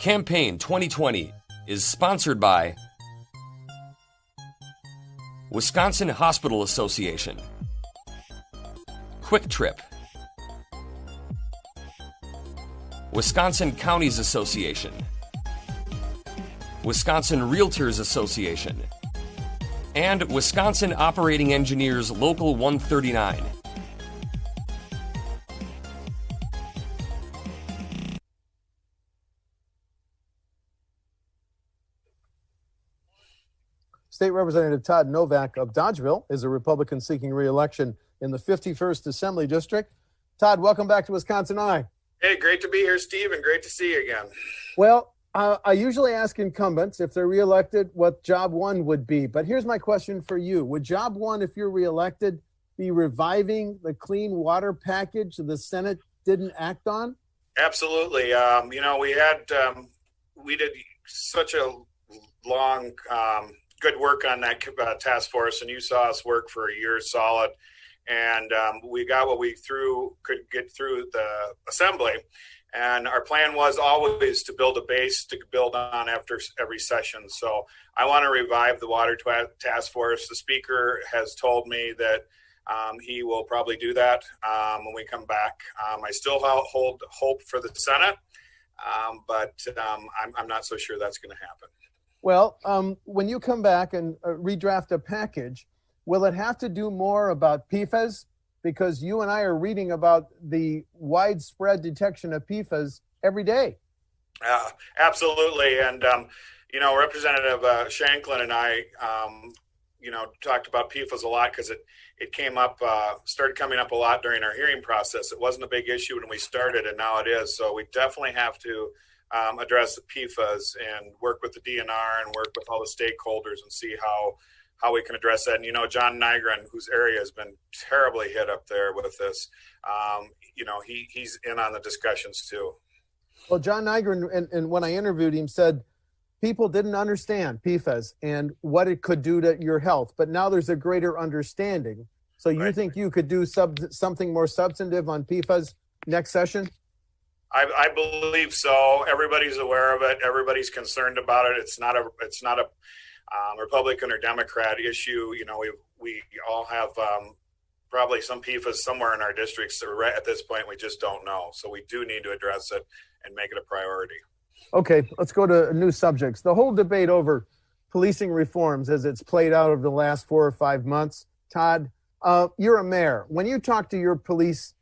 Campaign 2020 is sponsored by Wisconsin Hospital Association, Quick Trip, Wisconsin Counties Association, Wisconsin Realtors Association, and Wisconsin Operating Engineers Local 139. State Representative Todd Novak of Dodgeville is a Republican seeking re-election in the 51st Assembly District. Todd, welcome back to WisconsinEye. Hey, great to be here, Steve, and great to see you again. Well, I usually ask incumbents if they're reelected what job one would be, but here's my question for you. Would job one, if you're reelected, be reviving the clean water package the Senate didn't act on? Absolutely. We did such a long, good work on that task force, and you saw us work for a year solid, and we got what we could get through the assembly. And our plan was always to build a base to build on after every session. So I want to revive the water task force. The speaker has told me that he will probably do that when we come back. I still hold hope for the Senate, but I'm not so sure that's going to happen. Well, when you come back and redraft a package, will it have to do more about PFAS? Because you and I are reading about the widespread detection of PFAS every day. Absolutely. And, Representative Shanklin and I, talked about PFAS a lot because it came up, started coming up a lot during our hearing process. It wasn't a big issue when we started, and now it is. So we definitely have to address the PFAS and work with the DNR and work with all the stakeholders and see how we can address that. And, John Nygren, whose area has been terribly hit up there with this, he's in on the discussions too. Well, John Nygren, and when I interviewed him, said people didn't understand PFAS and what it could do to your health, but now there's a greater understanding. So you think you could do something more substantive on PFAS next session? I believe so. Everybody's aware of it. Everybody's concerned about it. It's not a Republican or Democrat issue. We all have probably some PFAS somewhere in our districts. So at this point, we just don't know. So we do need to address it and make it a priority. Okay, let's go to new subjects. The whole debate over policing reforms as it's played out over the last 4 or 5 months. Todd, you're a mayor. When you talk to your police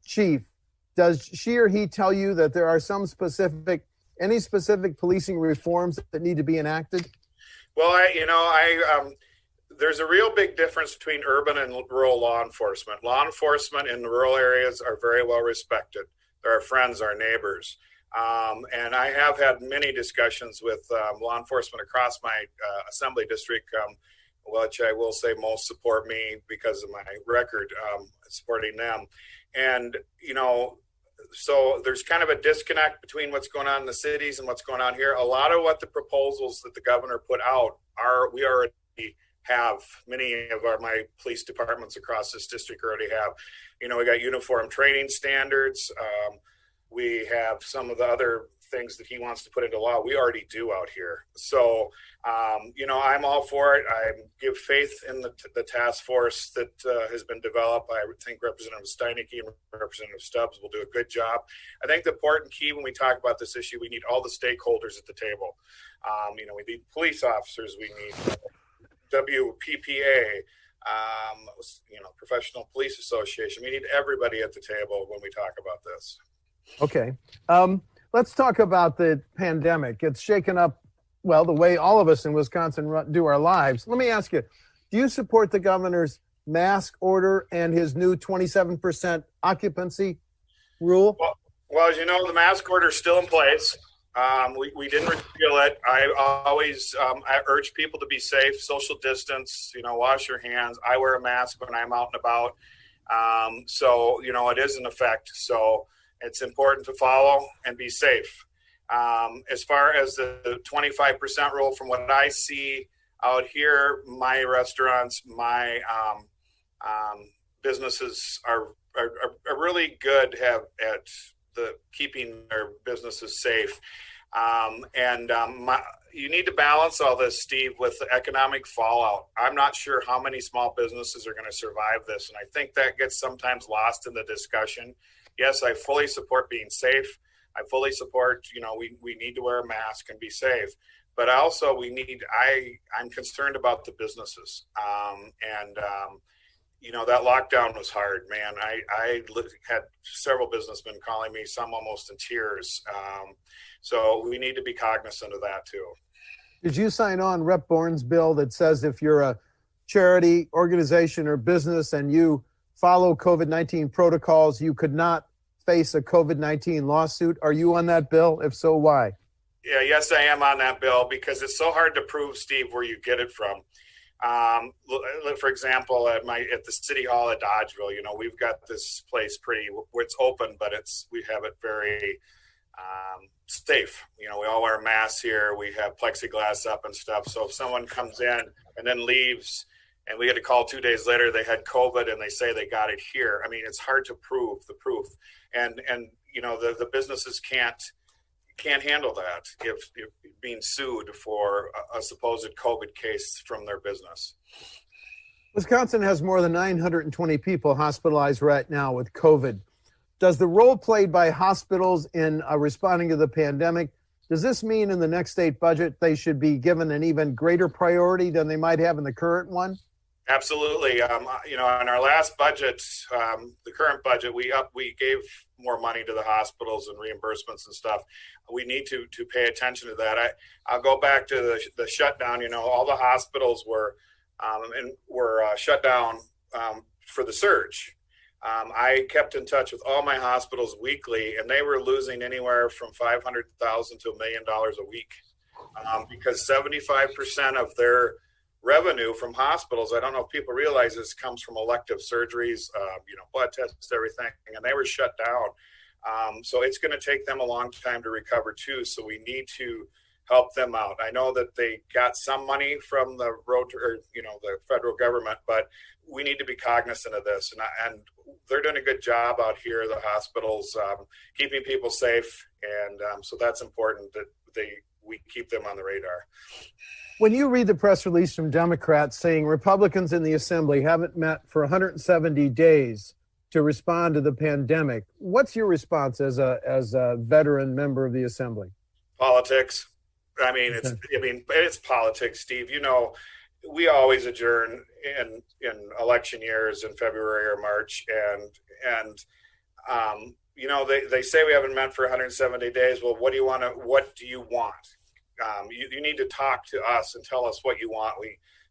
chief, does she or he tell you that there are any specific policing reforms that need to be enacted? Well, there's a real big difference between urban and rural law enforcement. Law enforcement in the rural areas are very well respected. They're our friends, our neighbors. And I have had many discussions with law enforcement across my assembly district, which I will say most support me because of my record supporting them. And, so there's kind of a disconnect between what's going on in the cities and what's going on here. A lot of what the proposals that the governor put out we already have. Many of my police departments across this district already have. We got uniform training standards. We have some of the other things that he wants to put into law we already do out here. So, I'm all for it. I give faith in the task force that has been developed. I think Representative Steinecke and Representative Stubbs will do a good job. I think the important key when we talk about this issue, we need all the stakeholders at the table. We need police officers. We need WPPA, Professional Police Association. We need everybody at the table when we talk about this. Okay. Let's talk about the pandemic. It's shaken up, the way all of us in Wisconsin do our lives. Let me ask you, do you support the governor's mask order and his new 27% occupancy rule? Well, as you know, the mask order is still in place. We didn't repeal it. I always I urge people to be safe, social distance, wash your hands. I wear a mask when I'm out and about. So, it is in effect. So it's important to follow and be safe. As far as the 25% rule, from what I see out here, my restaurants, my businesses are really good at keeping their businesses safe. You need to balance all this, Steve, with the economic fallout. I'm not sure how many small businesses are going to survive this, and I think that gets sometimes lost in the discussion. Yes, I fully support being safe. I fully support, we need to wear a mask and be safe. But also I'm concerned about the businesses. That lockdown was hard, man. I had several businessmen calling me, some almost in tears. So we need to be cognizant of that too. Did you sign on Rep. Bourne's bill that says if you're a charity, organization, or business and you follow COVID-19 protocols, you could not face a COVID-19 lawsuit? Are you on that bill? If so, why? Yeah, yes, I am on that bill because it's so hard to prove, Steve, where you get it from. For example, at the city hall at Dodgeville, we've got this place where it's open, but we have it very safe. We all wear masks here. We have plexiglass up and stuff. So if someone comes in and then leaves, and we get a call 2 days later, they had COVID and they say they got it here. I mean, it's hard to prove the proof, and the businesses can't handle that if being sued for a supposed COVID case from their business. Wisconsin has more than 920 people hospitalized right now with COVID. Does the role played by hospitals in responding to the pandemic, does this mean in the next state budget they should be given an even greater priority than they might have in the current one? Absolutely. In our last budget, the current budget, we gave more money to the hospitals and reimbursements and stuff. We need to pay attention to that. I'll go back to the shutdown. All the hospitals were shut down for the surge. I kept in touch with all my hospitals weekly, and they were losing anywhere from $500,000 to $1 million a week because 75% of their revenue from hospitals, I don't know if people realize this, comes from elective surgeries, blood tests, everything, and they were shut down. So it's going to take them a long time to recover too. So we need to help them out. I know that they got some money from the the federal government, but we need to be cognizant of this. And they're doing a good job out here, the hospitals, keeping people safe. And so that's important that we keep them on the radar. When you read the press release from Democrats saying Republicans in the Assembly haven't met for 170 days to respond to the pandemic, what's your response as a veteran member of the Assembly? Politics. It's politics, Steve. We always adjourn in election years in February or March, and they say we haven't met for 170 days. Well, what do you want? You need to talk to us and tell us what you want.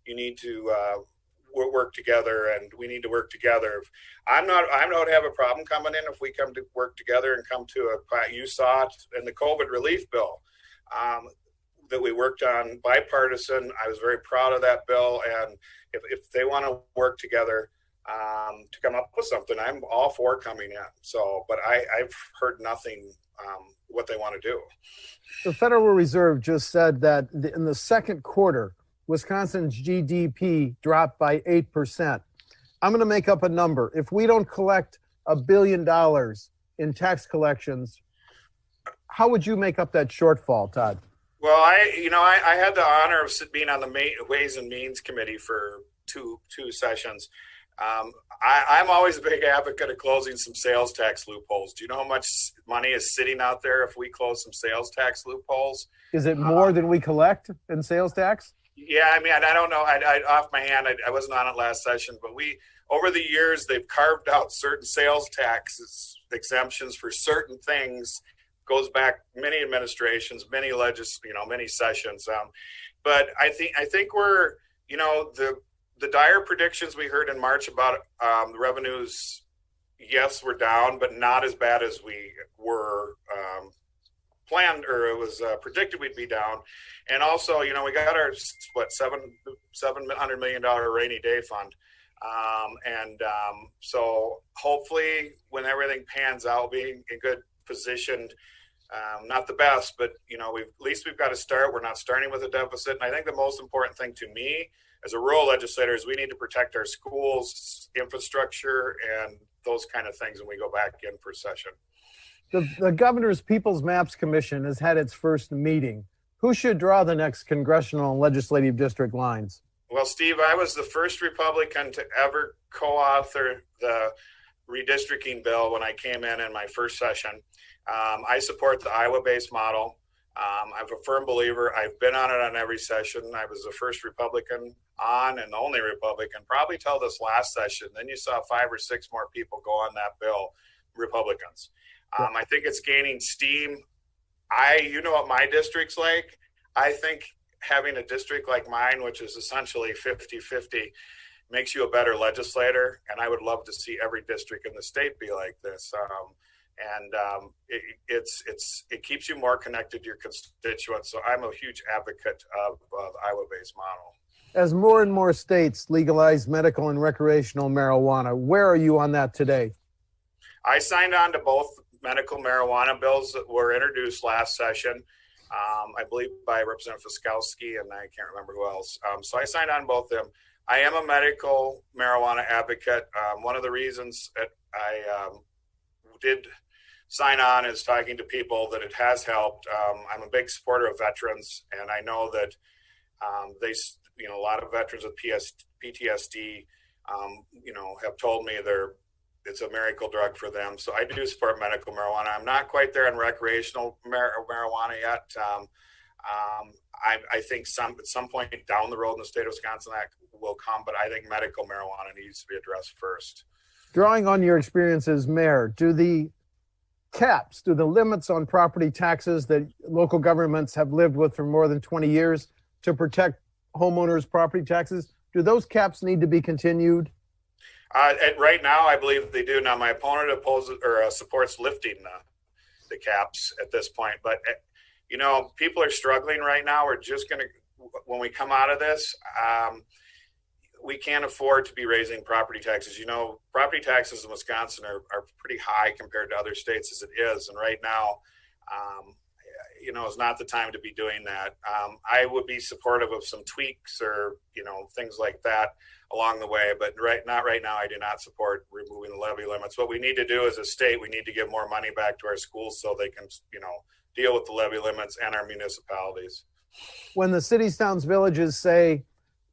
You need to work together, and we need to work together. I don't have a problem coming in if we come to work together and come to you saw it in the COVID relief bill that we worked on bipartisan. I was very proud of that bill, and if they want to work together to come up with something, I'm all for coming in. So, but I've heard nothing what they want to do. The Federal Reserve just said that in the second quarter, Wisconsin's GDP dropped by 8%. I'm going to make up a number. If we don't collect $1 billion in tax collections, how would you make up that shortfall, Todd? Well, I had the honor of being on the Ways and Means Committee for two sessions. I'm always a big advocate of closing some sales tax loopholes. Do you know how much money is sitting out there if we close some sales tax loopholes? Is it more than we collect in sales tax? Yeah, I don't know. I off my hand, I wasn't on it last session, but over the years, they've carved out certain sales taxes exemptions for certain things. Goes back many administrations, many many sessions. But I think we're, the dire predictions we heard in March about the revenues, yes, we're down, but not as bad as we were planned, or it was predicted we'd be down. And also, we got our $700 million rainy day fund. So hopefully when everything pans out, being in good position, not the best, but at least we've got to start. We're not starting with a deficit. And I think the most important thing to me as a rural legislator is we need to protect our schools, infrastructure, and those kind of things when we go back in for session. The Governor's People's Maps Commission has had its first meeting. Who should draw the next congressional and legislative district lines? Well, Steve, I was the first Republican to ever co-author the redistricting bill when I came in my first session. I support the Iowa-based model. I'm a firm believer. I've been on it on every session. I was the first Republican on and the only Republican, probably till this last session. Then you saw 5 or 6 more people go on that bill, Republicans. I think it's gaining steam. You know what my district's like. I think having a district like mine, which is essentially 50-50, makes you a better legislator. And I would love to see every district in the state be like this. It keeps you more connected to your constituents. So I'm a huge advocate of the Iowa-based model. As more and more states legalize medical and recreational marijuana, where are you on that today? I signed on to both medical marijuana bills that were introduced last session, I believe by Representative Fiskowski, and I can't remember who else. So I signed on both of them. I am a medical marijuana advocate. One of the reasons that I did sign on is talking to people that it has helped. I'm a big supporter of veterans, and I know that a lot of veterans with PTSD, have told me it's a miracle drug for them. So I do support medical marijuana. I'm not quite there on recreational marijuana yet. I think at some point down the road in the state of Wisconsin that will come, but I think medical marijuana needs to be addressed first. Drawing on your experience as mayor, do the limits on property taxes that local governments have lived with for more than 20 years to protect homeowners' property taxes, do those caps need to be continued? Right now, I believe they do. Now, my opponent opposes or supports lifting the caps at this point. But, people are struggling right now. We're just going to, when we come out of this, we can't afford to be raising property taxes. Property taxes in Wisconsin are pretty high compared to other states as it is. And right now, is not the time to be doing that. I would be supportive of some tweaks or, things like that along the way, but not right now. I do not support removing the levy limits. What we need to do as a state, we need to give more money back to our schools so they can, deal with the levy limits and our municipalities. When the cities, towns, villages say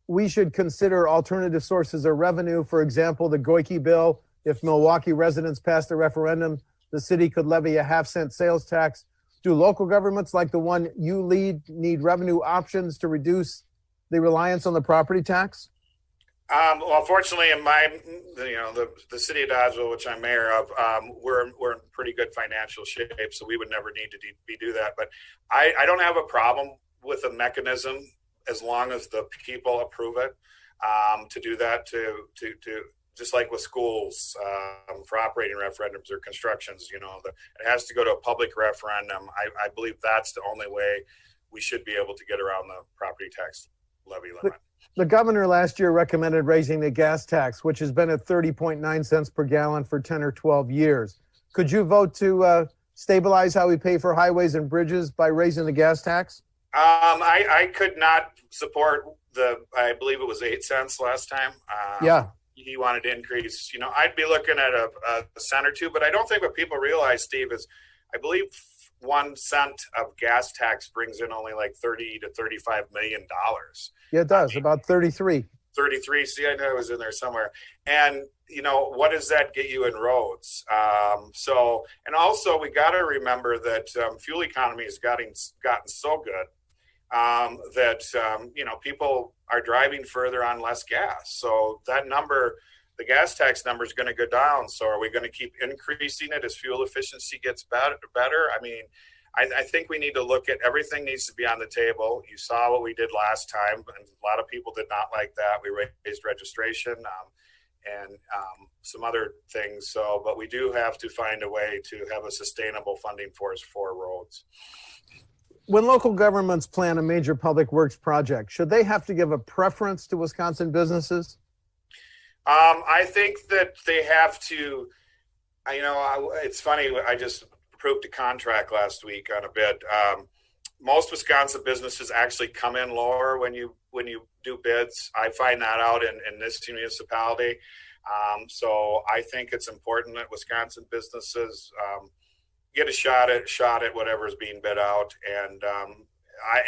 we should consider alternative sources of revenue, for example, the Goyke bill, if Milwaukee residents passed a referendum, the city could levy a half-cent sales tax. Do local governments like the one you lead need revenue options to reduce the reliance on the property tax? Well, fortunately, in the city of Dodgeville, which I'm mayor of, we're in pretty good financial shape, so we would never need to do that. But I don't have a problem with a mechanism as long as the people approve it to do that. To just like with schools for operating referendums or constructions, it has to go to a public referendum. I believe that's the only way we should be able to get around the property tax levy limit. The governor last year recommended raising the gas tax, which has been at 30.9 cents per gallon for 10 or 12 years. Could you vote to stabilize how we pay for highways and bridges by raising the gas tax? I could not support I believe it was 8 cents last time. Yeah. He wanted to increase, I'd be looking at a cent or two, but I don't think what people realize, Steve, is I believe 1 cent of gas tax brings in only like $30 to $35 million. Yeah, it does. About 33. 33. See, I know it was in there somewhere. And, what does that get you in roads? And also we got to remember that fuel economy has gotten so good that, people are driving further on less gas. So that number, the gas tax number is going to go down. So are we going to keep increasing it as fuel efficiency gets better? I mean, I think we need to look at everything needs to be on the table. You saw what we did last time, and a lot of people did not like that. We raised registration and some other things. But we do have to find a way to have a sustainable funding for roads. When local governments plan a major public works project, should they have to give a preference to Wisconsin businesses? I think that they have to, it's funny, I just approved a contract last week on a bid. Most Wisconsin businesses actually come in lower when you do bids. I find that out in this municipality. So I think it's important that Wisconsin businesses get a shot at whatever's being bid out. And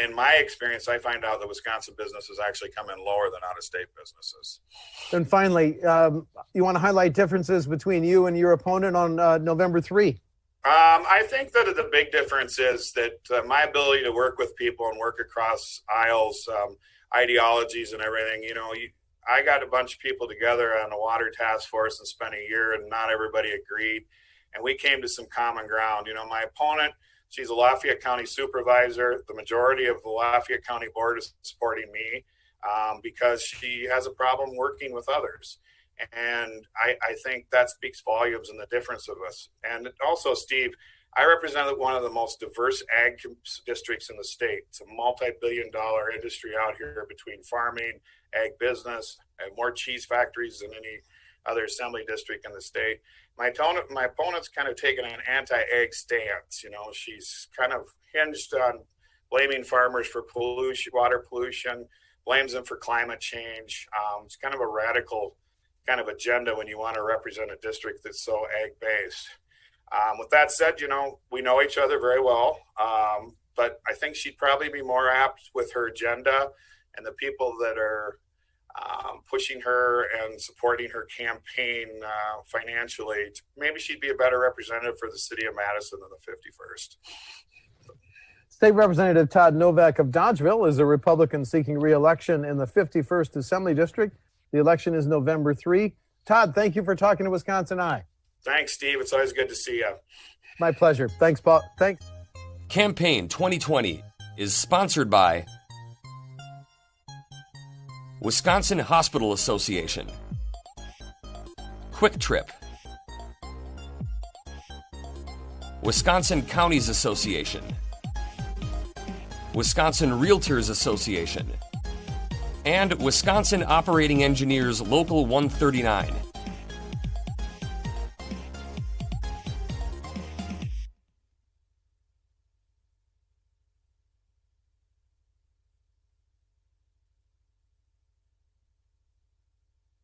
in my experience, I find out that Wisconsin businesses actually come in lower than out-of-state businesses. And finally, you want to highlight differences between you and your opponent on November 3? I think that the big difference is that my ability to work with people and work across aisles, ideologies and everything, I got a bunch of people together on a water task force and spent a year, and not everybody agreed. And we came to some common ground. My opponent, she's a Lafayette County supervisor. The majority of the Lafayette County board is supporting me because she has a problem working with others. And I think that speaks volumes in the difference of us. And also, Steve, I represent one of the most diverse ag districts in the state. It's a multi-billion-dollar industry out here between farming, ag business, and more cheese factories than any other assembly district in the state. My opponent's kind of taken an anti-ag stance. She's kind of hinged on blaming farmers for pollution, water pollution, blames them for climate change. It's kind of a radical kind of agenda when you want to represent a district that's so ag-based. With that said, we know each other very well, but I think she'd probably be more apt with her agenda and the people that are pushing her and supporting her campaign financially. Maybe she'd be a better representative for the city of Madison than the 51st. State Representative Todd Novak of Dodgeville is a Republican seeking re-election in the 51st Assembly District. The election is November 3. Todd, thank you for talking to WisconsinEye. Thanks, Steve. It's always good to see you. My pleasure. Thanks, Paul. Thanks. Campaign 2020 is sponsored by Wisconsin Hospital Association, Quick Trip, Wisconsin Counties Association, Wisconsin Realtors Association, and Wisconsin Operating Engineers Local 139.